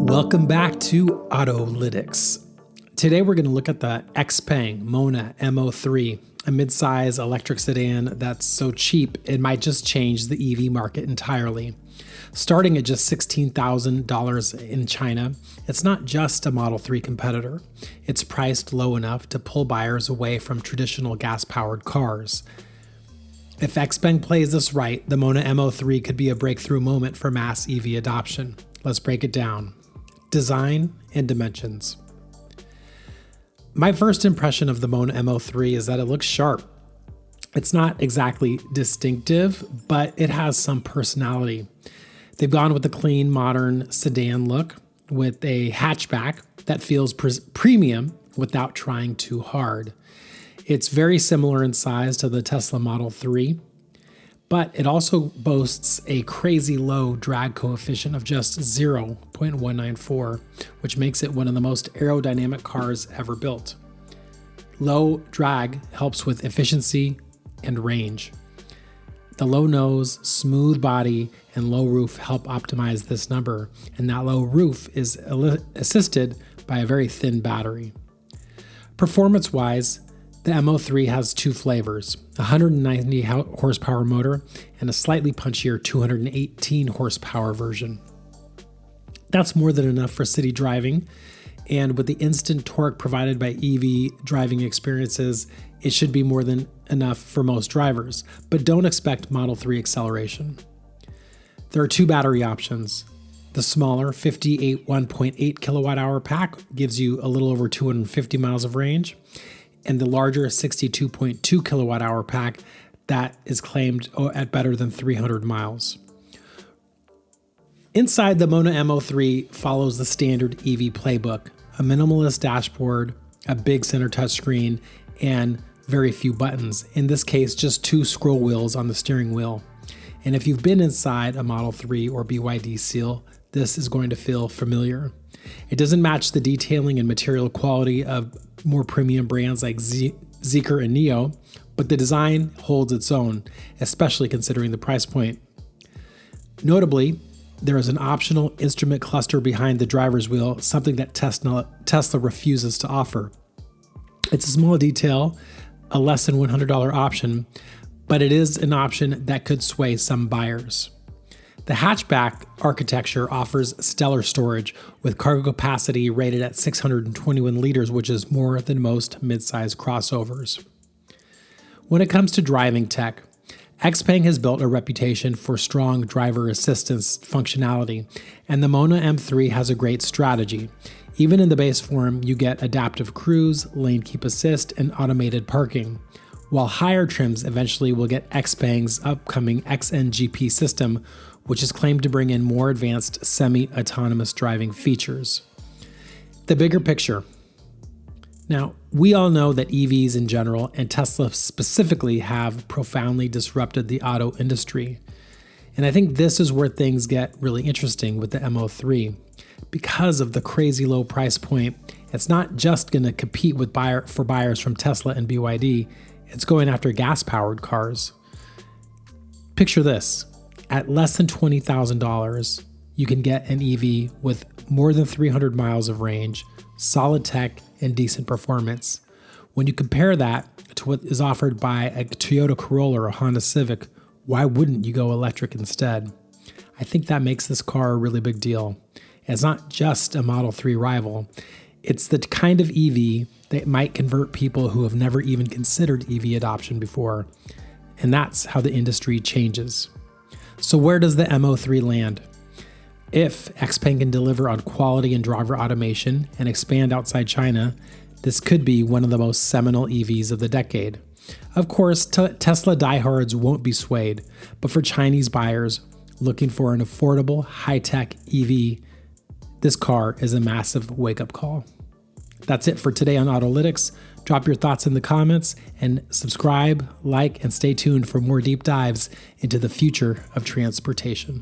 Welcome back to Autolytics. Today we're going to look at the Xpeng Mona M03, a mid-size electric sedan that's so cheap it might just change the EV market entirely. Starting at just $16,000 in China, it's not just a Model 3 competitor. It's priced low enough to pull buyers away from traditional gas-powered cars. If Xpeng plays this right, the Mona M03 could be a breakthrough moment for mass EV adoption. Let's break it down. Design and dimensions. My first impression of the Mona M03 is that it looks sharp. It's not exactly distinctive, but it has some personality. They've gone with the clean, modern sedan look with a hatchback that feels premium without trying too hard. It's very similar in size to the Tesla Model 3, but it also boasts a crazy low drag coefficient of just 0.194, which makes it one of the most aerodynamic cars ever built. Low drag helps with efficiency and range. The low nose, smooth body, and low roof help optimize this number, and that low roof is assisted by a very thin battery. Performance-wise, the M03 has two flavors, a 190 horsepower motor and a slightly punchier 218 horsepower version. That's more than enough for city driving, and with the instant torque provided by EV driving experiences, it should be more than enough for most drivers, but don't expect Model 3 acceleration. There are two battery options. The smaller 58 1.8 kilowatt hour pack gives you a little over 250 miles of range, and the larger 62.2 kilowatt hour pack that is claimed at better than 300 miles. Inside, the Mona M03 follows the standard EV playbook, a minimalist dashboard, a big center touchscreen, and very few buttons. In this case, just two scroll wheels on the steering wheel. And if you've been inside a Model 3 or BYD Seal, this is going to feel familiar. It doesn't match the detailing and material quality of more premium brands like Zeekr and Neo, but the design holds its own, especially considering the price point. Notably, there is an optional instrument cluster behind the driver's wheel, something that Tesla refuses to offer. It's a small detail, a less than $100 option, but it is an option that could sway some buyers. The hatchback architecture offers stellar storage with cargo capacity rated at 621 liters, which is more than most midsize crossovers. When it comes to driving tech, Xpeng has built a reputation for strong driver assistance functionality, and the Mona M03 has a great strategy. Even in the base form, you get adaptive cruise, lane keep assist, and automated parking, while higher trims eventually will get Xpeng's upcoming XNGP system, which is claimed to bring in more advanced semi-autonomous driving features. The bigger picture. Now, we all know that EVs in general, and Tesla specifically, have profoundly disrupted the auto industry. And I think this is where things get really interesting with the M03. Because of the crazy low price point, it's not just going to compete with buyers from Tesla and BYD, it's going after gas-powered cars. Picture this. At less than $20,000, you can get an EV with more than 300 miles of range, solid tech, and decent performance. When you compare that to what is offered by a Toyota Corolla or a Honda Civic, why wouldn't you go electric instead? I think that makes this car a really big deal. It's not just a Model 3 rival. It's the kind of EV that might convert people who have never even considered EV adoption before. And that's how the industry changes. So where does the M03 land? If Xpeng can deliver on quality and driver automation and expand outside China, this could be one of the most seminal EVs of the decade. Of course, Tesla diehards won't be swayed, but for Chinese buyers looking for an affordable, high-tech EV, this car is a massive wake-up call. That's it for today on Autolytics. Drop your thoughts in the comments and subscribe, like, and stay tuned for more deep dives into the future of transportation.